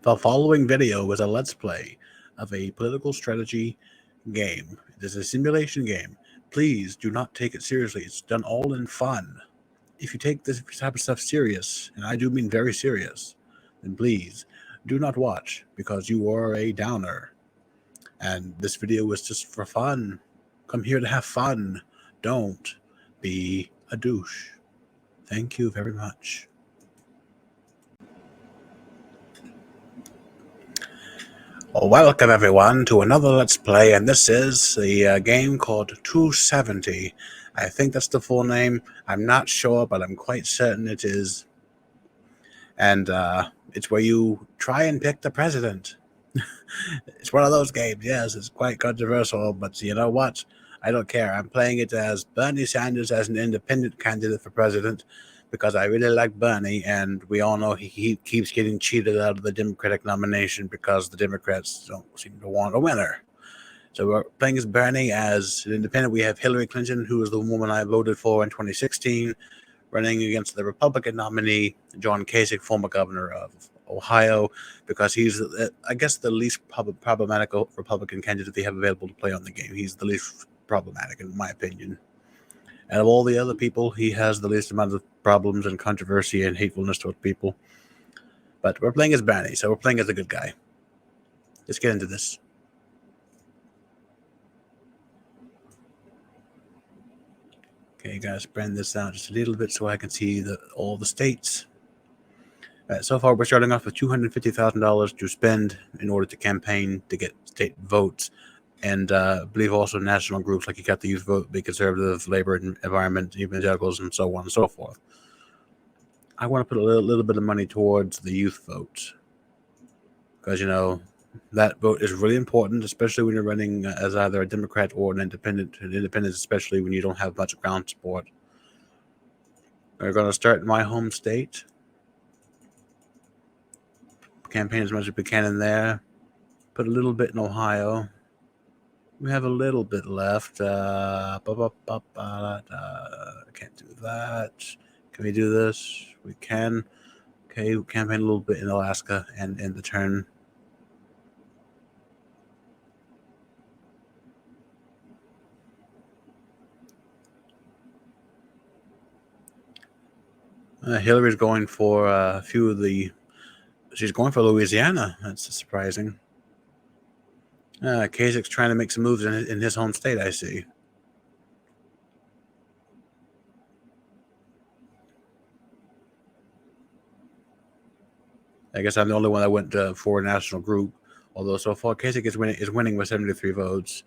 The following video is a Let's Play of a political strategy game. It is a simulation game. Please do not take it seriously. It's done all in fun. If you take this type of stuff serious, and I do mean very serious, then please do not watch because you are a downer. And this video is just for fun. Come here to have fun. Don't be a douche. Thank you very much. Welcome everyone to another Let's Play, and this is the game called 270. I think that's the full name. I'm not sure, but I'm quite certain it is. And it's where you try and pick the president. It's one of those games, yes, it's quite controversial, but you know what? I don't care. I'm playing it as Bernie Sanders as an independent candidate for president because I really like Bernie, and we all know he keeps getting cheated out of the Democratic nomination because the Democrats don't seem to want a winner. So we're playing as Bernie as an independent. We have Hillary Clinton, who is the woman I voted for in 2016, running against the Republican nominee, John Kasich, former governor of Ohio, because he's, I guess, the least problematic Republican candidate they have available to play on the game. He's the least problematic, in my opinion. Out of all the other people, he has the least amount of problems and controversy and hatefulness towards people. But we're playing as Bernie, so we're playing as a good guy. Let's get into this. Okay, guys, spread this out just a little bit so I can see all the states. So far, we're starting off with $250,000 to spend in order to campaign to get state votes, and I believe also national groups like you got the Youth Vote, Be Conservative, Labor and Environment, Evangelicals, and so on and so forth. I want to put a little bit of money towards the youth vote because, you know, that vote is really important, especially when you're running as either a Democrat or an independent. An independent, especially when you don't have much ground support. We're going to start in my home state. Campaign as much as we can in there. Put a little bit in Ohio. We have a little bit left. Can't do that. Can we do this? We can. Okay, we campaign a little bit in Alaska and in the turn. Hillary's going for a few of the. She's going for Louisiana. That's surprising. Kasich's trying to make some moves in his home state, I see. I guess I'm the only one that went for a national group. Although so far Kasich is winning with 73 votes.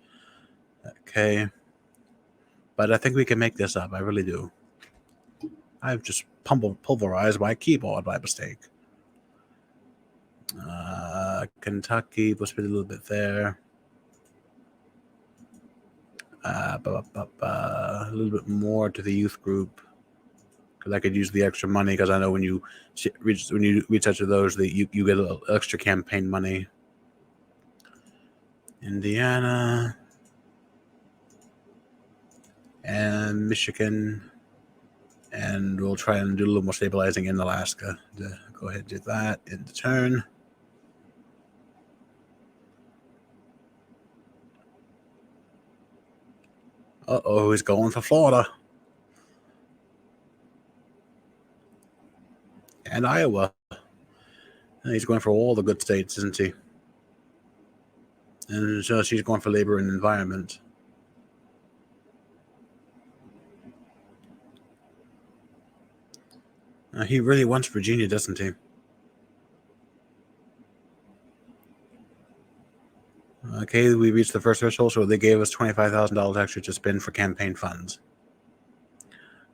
Okay. But I think we can make this up. I really do. I've just pulverized my keyboard by mistake. Kentucky, we'll spend a little bit there. A little bit more to the youth group because I could use the extra money because I know when you reach out to those, you get a little extra campaign money. Indiana and Michigan, and we'll try and do a little more stabilizing in Alaska. Go ahead and do that in the turn. Uh-oh, he's going for Florida. And Iowa. He's going for all the good states, isn't he? And so she's going for labor and environment. He really wants Virginia, doesn't he? Okay, we reached the first threshold, so they gave us $25,000 extra to spend for campaign funds.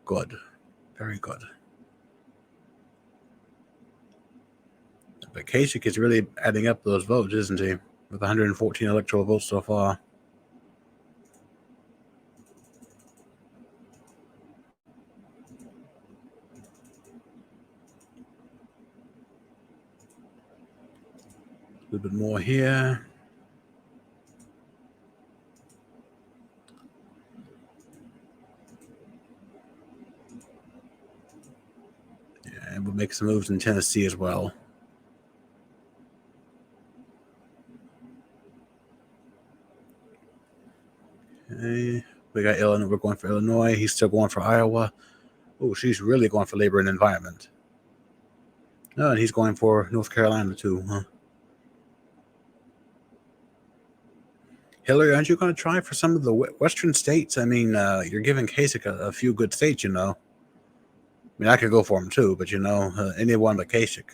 Good. Very good. But Kasich is really adding up those votes, isn't he? With 114 electoral votes so far. A little bit more here. Yeah, and we'll make some moves in Tennessee as well. Okay. We got Illinois. We're going for Illinois. He's still going for Iowa. Oh, she's really going for labor and environment. Oh, and he's going for North Carolina too, huh? Hillary, aren't you going to try for some of the western states? I mean, you're giving Kasich a few good states, you know. I mean, I could go for him too, but you know, anyone but Kasich.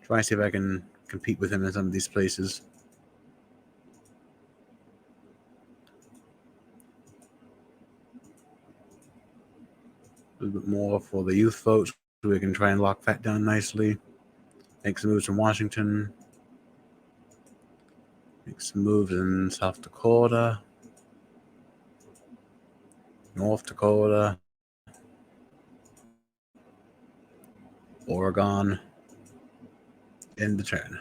Try and see if I can compete with him in some of these places. A little bit more for the youth votes, so we can try and lock that down nicely. Make some moves in Washington. Make some moves in South Dakota, North Dakota, Oregon. End the turn.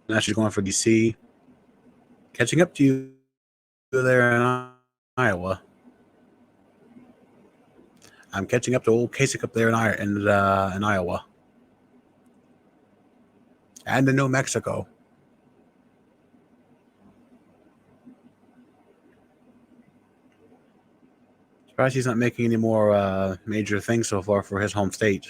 Now she's going for DC. Catching up to you there in Iowa. I'm catching up to old Kasich up there in Iowa. And in New Mexico. Surprised he's not making any more major things so far for his home state.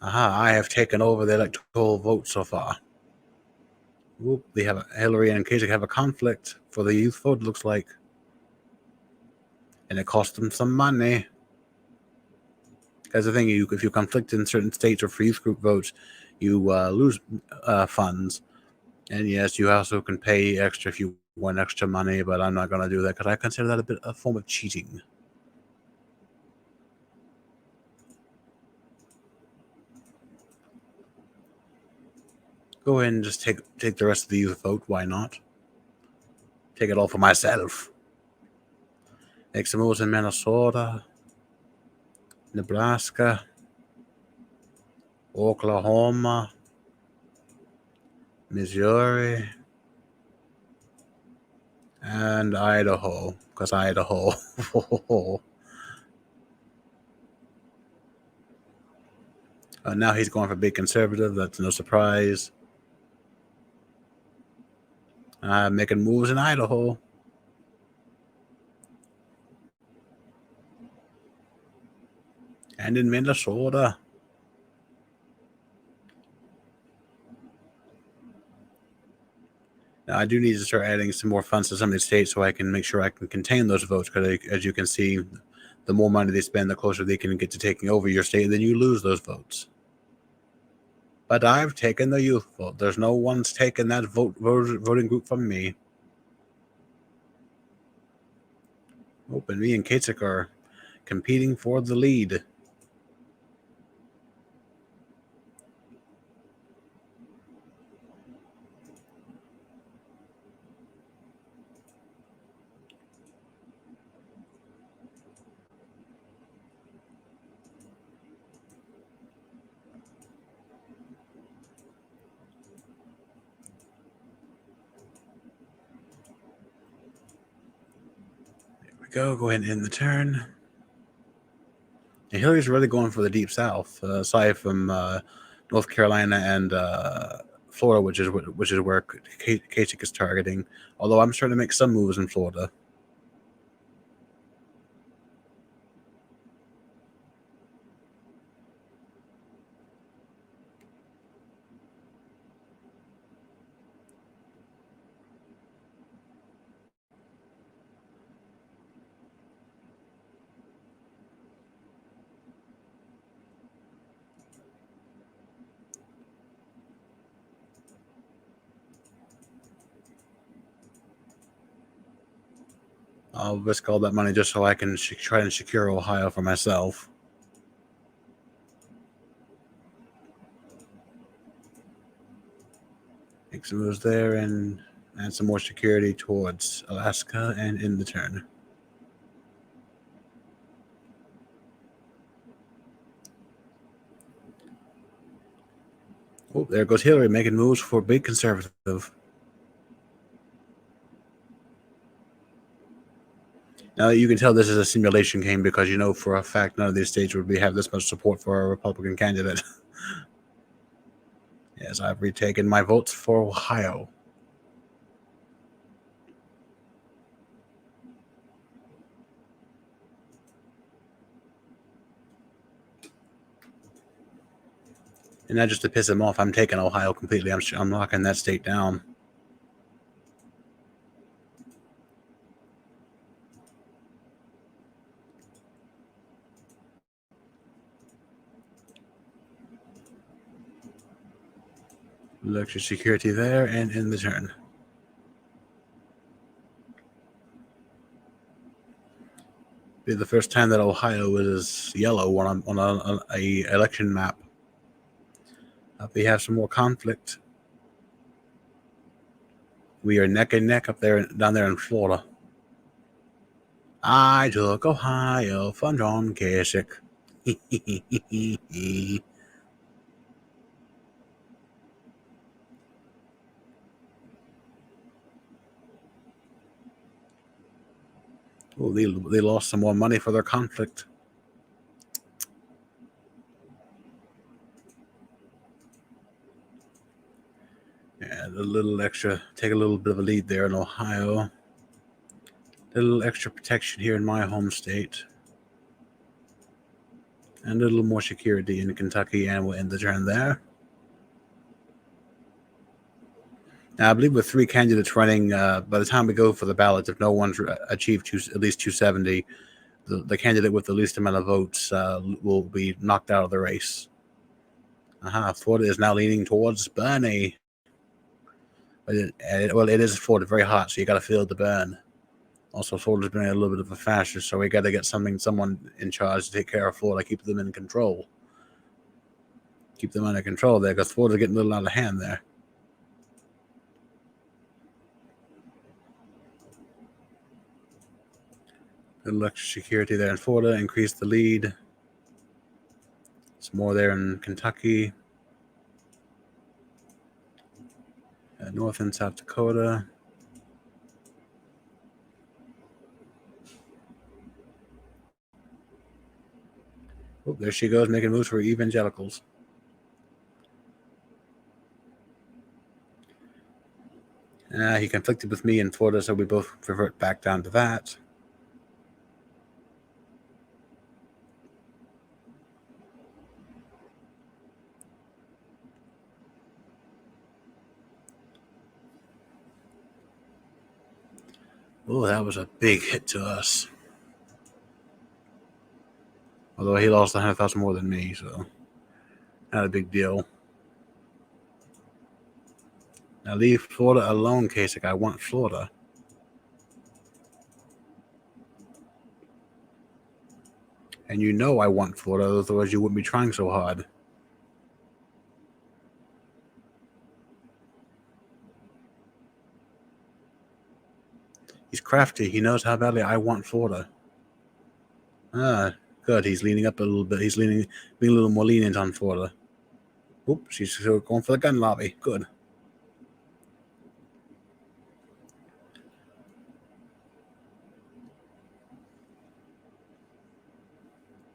Aha, I have taken over the electoral vote so far. Whoop, they have Hillary and Kasich have a conflict for the youth vote, looks like. And it cost them some money. That's the thing, if you conflict in certain states or for youth group votes, you lose funds. And yes, you also can pay extra if you want extra money, but I'm not going to do that because I consider that a form of cheating. Go ahead and just take the rest of the youth vote. Why not? Take it all for myself. Make some moves in Minnesota, Nebraska, Oklahoma, Missouri, and Idaho, because Idaho. Now he's going for big conservative. That's no surprise. Making moves in Idaho. And in Minnesota. Now, I do need to start adding some more funds to some of these states so I can make sure I can contain those votes. Because as you can see, the more money they spend, the closer they can get to taking over your state, and then you lose those votes. But I've taken the youth vote. There's no one's taken that voting group from me. Oh, and me and Kasich are competing for the lead. There we go. Go ahead and end the turn. And Hillary's really going for the deep south, aside from North Carolina and Florida, which is where Kasich is targeting. Although I'm starting to make some moves in Florida. I'll risk all that money just so I can try and secure Ohio for myself. Make some moves there and add some more security towards Alaska and in the turn. Oh, there goes Hillary making moves for big conservative. Now you can tell this is a simulation game because you know for a fact none of these states would have this much support for a Republican candidate. Yes, I've retaken my votes for Ohio. And not just to piss him off, I'm taking Ohio completely. I'm locking that state down. Electric security there and in the turn. Be the first time that Ohio is yellow on a election map. We have some more conflict. We are neck and neck down there in Florida. I took Ohio from John Kasich. Oh, they lost some more money for their conflict. Yeah, a little extra, take a little bit of a lead there in Ohio. A little extra protection here in my home state. And a little more security in Kentucky, and we'll end the turn there. Now, I believe with three candidates running, by the time we go for the ballots, if no one's achieved at least 270, the candidate with the least amount of votes will be knocked out of the race. Florida is now leaning towards Bernie. It is Florida, very hot, so you got to feel the burn. Also, Florida's been a little bit of a fascist, so we got to get someone in charge to take care of Florida, keep them in control. Keep them under control there, because Florida's getting a little out of hand there. Little extra security there in Florida, increase the lead. Some more there in Kentucky. North and South Dakota. Oh, there she goes, making moves for evangelicals. He conflicted with me in Florida, so we both revert back down to that. Oh, that was a big hit to us. Although he lost 100,000 more than me, so not a big deal. Now leave Florida alone, Kasich. I want Florida. And you know I want Florida, otherwise you wouldn't be trying so hard. He's crafty. He knows how badly I want Florida. Good. He's leaning up a little bit. He's being a little more lenient on Florida. Oop, she's going for the gun lobby. Good.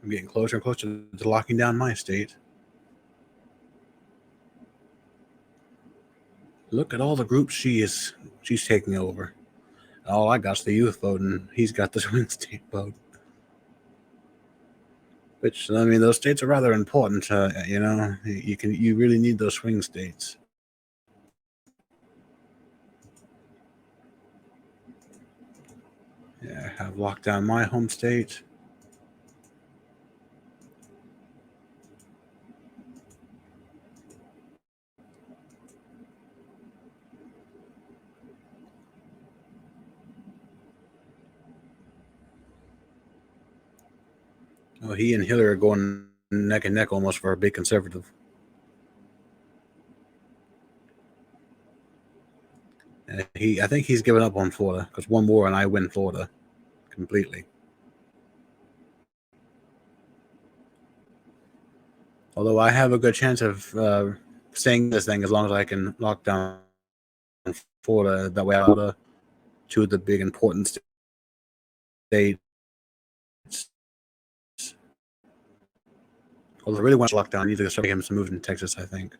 I'm getting closer and closer to locking down my state. Look at all the groups she's taking over. All I got's the youth vote, and he's got the swing state vote. Which, I mean, those states are rather important. You really need those swing states. Yeah, I have locked down my home state. Oh, he and Hillary are going neck and neck almost for a big conservative. And I think he's given up on Florida because one more and I win Florida completely. Although I have a good chance of staying this thing as long as I can lock down Florida. That way, I'll two of the big important states. Although I really want to lock down, I need to start making some moves in Texas, I think.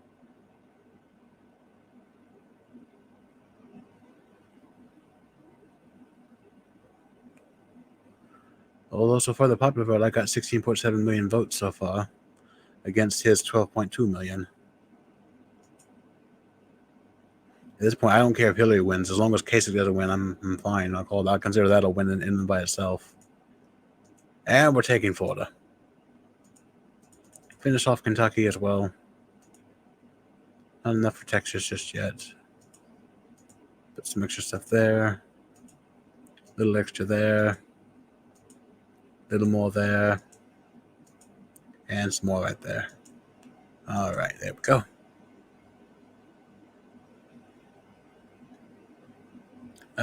Although so far the popular vote, I got 16.7 million votes so far against his 12.2 million. At this point, I don't care if Hillary wins. As long as Kasich doesn't win, I'm fine. I'll consider that a win in and by itself. And we're taking Florida. Finish off Kentucky as well. Not enough for Texas just yet. Put some extra stuff there. A little extra there. A little more there. And some more right there. All right, there we go.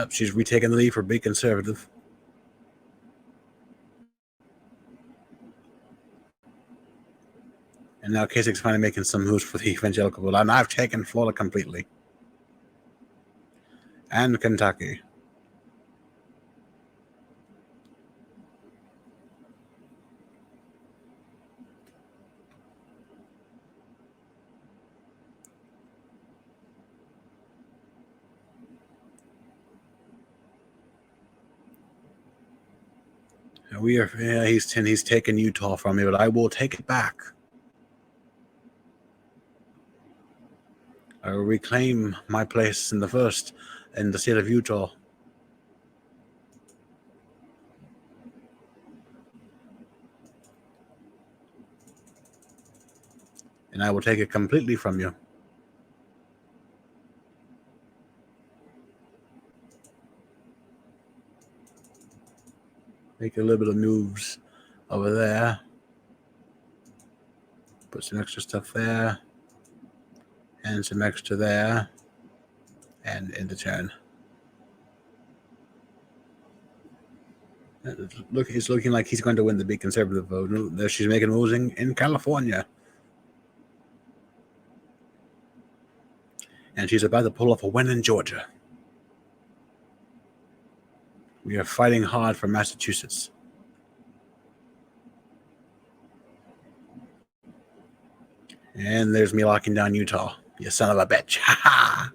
She's retaking the lead for Big Conservative. And now Kasich's finally making some moves for the evangelical vote. And I've taken Florida completely. And Kentucky. He's taken Utah from me, but I will take it back. I will reclaim my place in the first in the state of Utah. And I will take it completely from you. Make a little bit of moves over there. Put some extra stuff there. And some extra there. And end the turn. It's looking like he's going to win the big conservative vote. There she's making moves in California. And she's about to pull off a win in Georgia. We are fighting hard for Massachusetts. And there's me locking down Utah. You son of a bitch. Ha ha.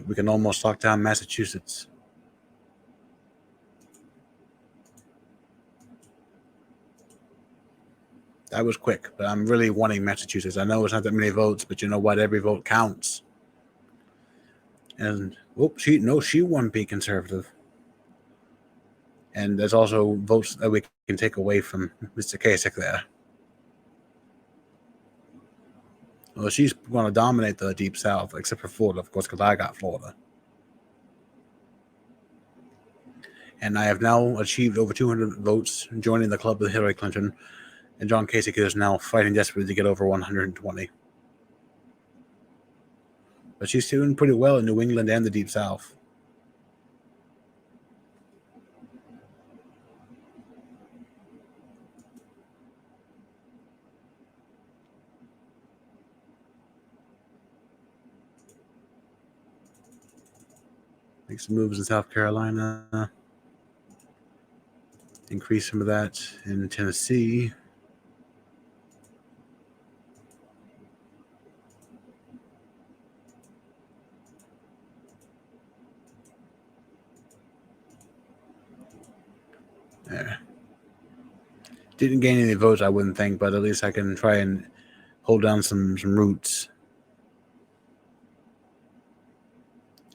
We can almost lock down Massachusetts. That was quick, but I'm really wanting Massachusetts. I know it's not that many votes, but you know what? Every vote counts. And she won Be Conservative. And there's also votes that we can take away from Mr. Kasich there. Well, she's going to dominate the Deep South, except for Florida, of course, because I got Florida. And I have now achieved over 200 votes, joining the club with Hillary Clinton. And John Kasich is now fighting desperately to get over 120. But she's doing pretty well in New England and the Deep South. Make some moves in South Carolina. Increase some of that in Tennessee. There. Didn't gain any votes, I wouldn't think, but at least I can try and hold down some roots.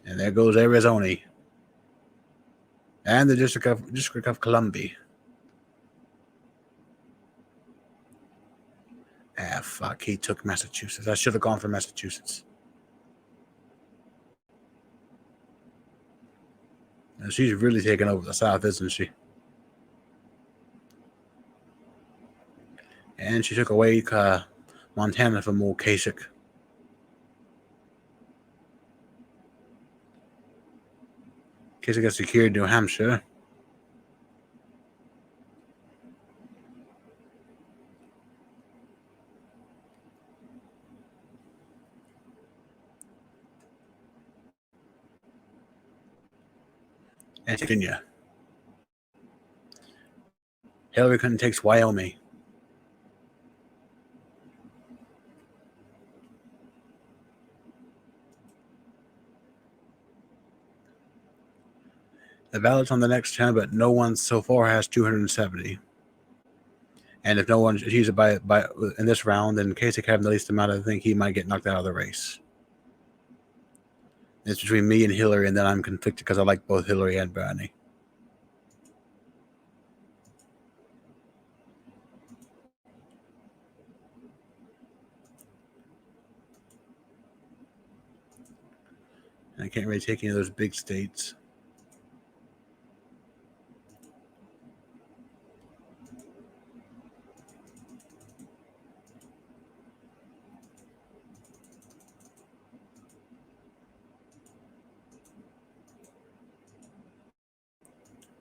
And there goes Arizona. And the District of Columbia. Ah, fuck. He took Massachusetts. I should have gone for Massachusetts. And she's really taking over the South, isn't she? And she took away Montana from old Kasich. Kasich got secured New Hampshire. And Virginia. Hillary Clinton takes Wyoming. The ballot's on the next turn, but no one so far has 270. And if no one achieves it by in this round, then Kasich having the least amount, I think he might get knocked out of the race. It's between me and Hillary, and then I'm conflicted because I like both Hillary and Bernie. And I can't really take any of those big states.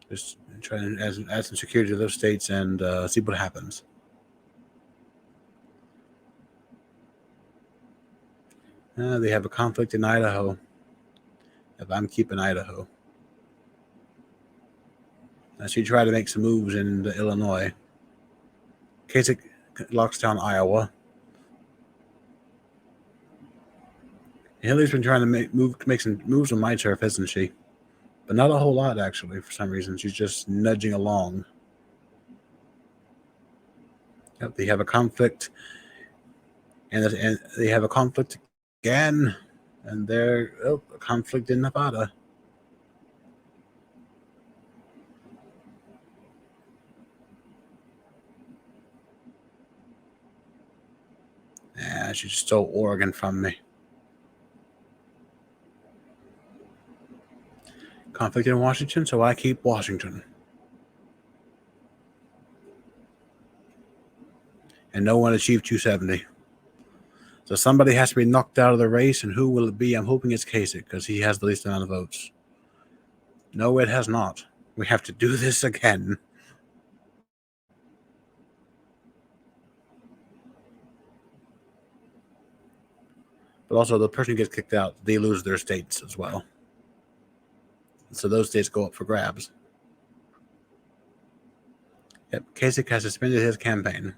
Just try to add some security to those states and see what happens. They have a conflict in Idaho. If I'm keeping Idaho. She tried to make some moves in Illinois. Kasich locks down Iowa. Hillary's been trying to make some moves on my turf, hasn't she? But not a whole lot, actually, for some reason. She's just nudging along. Yep, they have a conflict. And they have a conflict again. And they're a conflict in Nevada. Yeah, she stole Oregon from me. Conflict in Washington, so I keep Washington. And no one achieved 270. So somebody has to be knocked out of the race, and who will it be? I'm hoping it's Kasich because he has the least amount of votes. No, it has not. We have to do this again. But also, the person who gets kicked out, they lose their states as well. So those states go up for grabs. Yep, Kasich has suspended his campaign.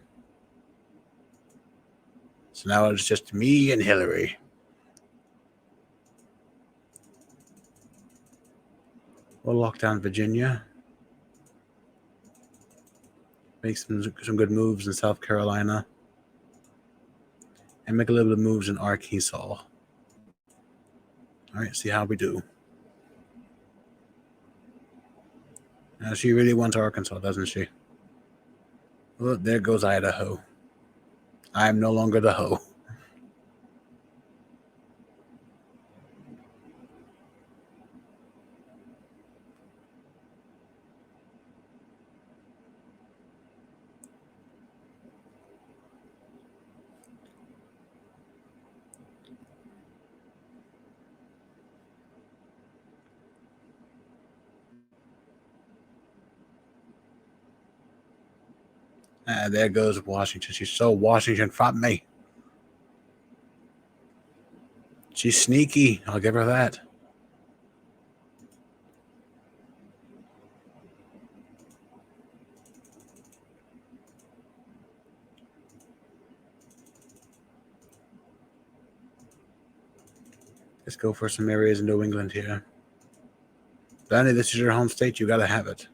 So now it's just me and Hillary. We'll lock down Virginia. Make some good moves in South Carolina. And make a little bit of moves in Arkansas. All right, see how we do. Now, she really wants Arkansas, doesn't she? Well, there goes Idaho. I'm no longer the hoe. There goes Washington. She's so Washington from me. She's sneaky. I'll give her that. Let's go for some areas in New England here. Danny, this is your home state. You got to have it.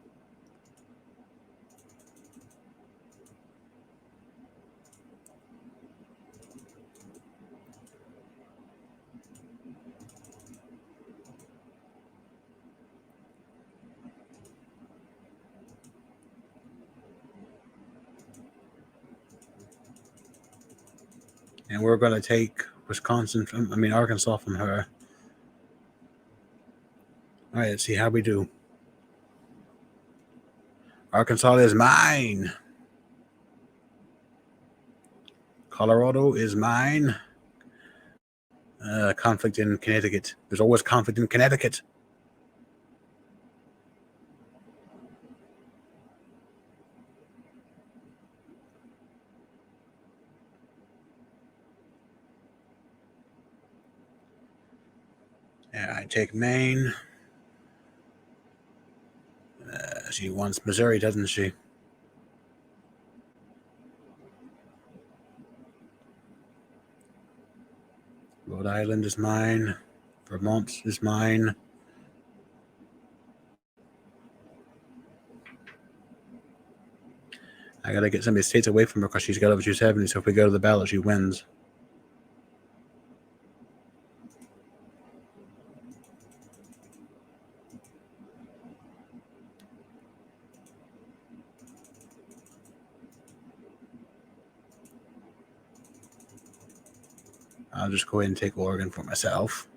And we're going to take Arkansas from her. All right, let's see how we do. Arkansas is mine. Colorado is mine. Conflict in Connecticut. There's always conflict in Connecticut. Yeah, I take Maine. She wants Missouri, doesn't she? Rhode Island is mine. Vermont is mine. I gotta get some of these states away from her because she's got over 270. So if we go to the ballot, she wins. I'll just go ahead and take Oregon for myself.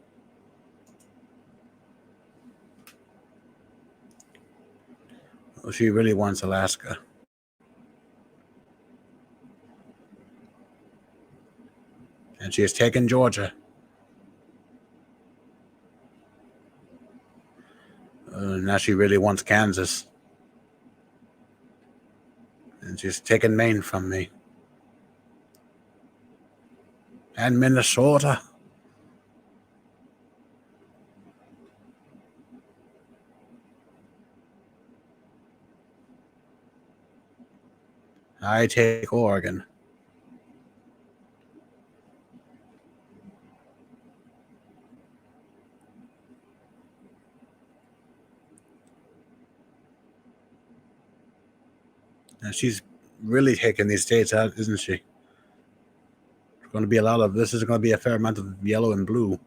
Well, she really wants Alaska. And she has taken Georgia. Now she really wants Kansas. And she's taken Maine from me. And Minnesota. I take Oregon. And she's really taking these states out, isn't she? There's going to be a lot of this. Is going to be a fair amount of yellow and blue.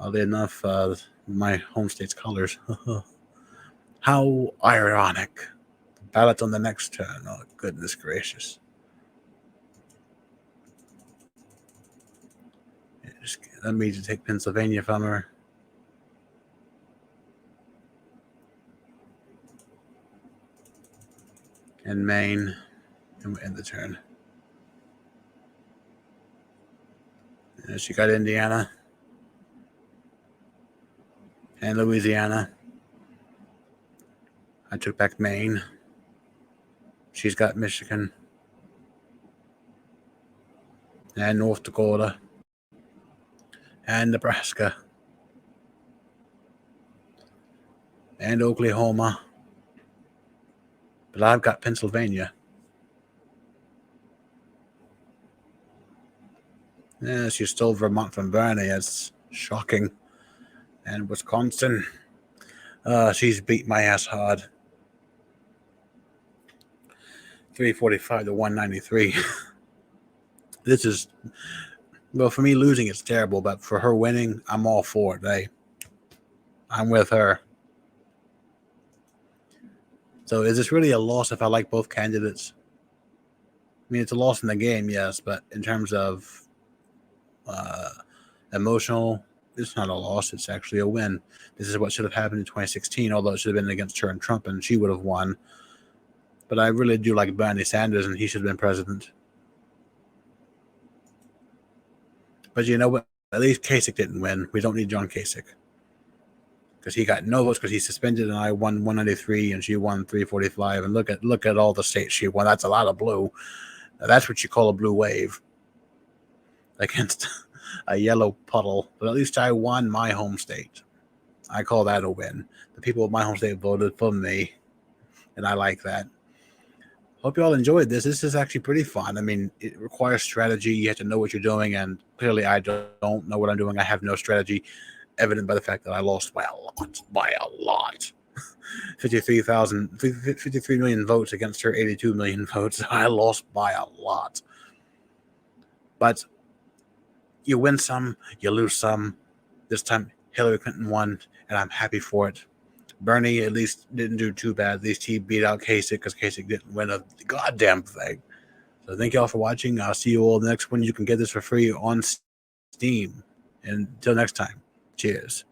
Oddly enough, my home state's colors. How ironic. Ballot on the next turn. Oh, goodness gracious. Just let me just take Pennsylvania from her. And Maine. And we end the turn. And she got Indiana. And Louisiana. I took back Maine. She's got Michigan. And North Dakota. And Nebraska. And Oklahoma. But I've got Pennsylvania. Yeah, she stole Vermont from Bernie. That's shocking. And Wisconsin. She's beat my ass hard. 345 to 193. This is, well, for me losing it's terrible, but for her winning, I'm all for it. Hey, I'm with her. So is this really a loss if I like both candidates? I mean, it's a loss in the game, yes, but in terms of emotional, it's not a loss. It's actually a win. This is what should have happened in 2016, although it should have been against her and Trump, and she would have won. But I really do like Bernie Sanders, and he should have been president. But you know what? At least Kasich didn't win. We don't need John Kasich. Because he got no votes because he's suspended, and I won 193, and she won 345. And look at all the states she won. That's a lot of blue. Now, that's what you call a blue wave against a yellow puddle. But at least I won my home state. I call that a win. The people of my home state voted for me, and I like that. Hope you all enjoyed this. This is actually pretty fun. I mean, it requires strategy. You have to know what you're doing, and clearly I don't know what I'm doing. I have no strategy, evident by the fact that I lost by a lot. 53 million votes against her 82 million votes. I lost by a lot. But you win some, you lose some. This time Hillary Clinton won, and I'm happy for it. Bernie at least didn't do too bad. At least he beat out Kasich because Kasich didn't win a goddamn thing. So thank you all for watching. I'll see you all the next one. You can get this for free on Steam. And until next time, cheers.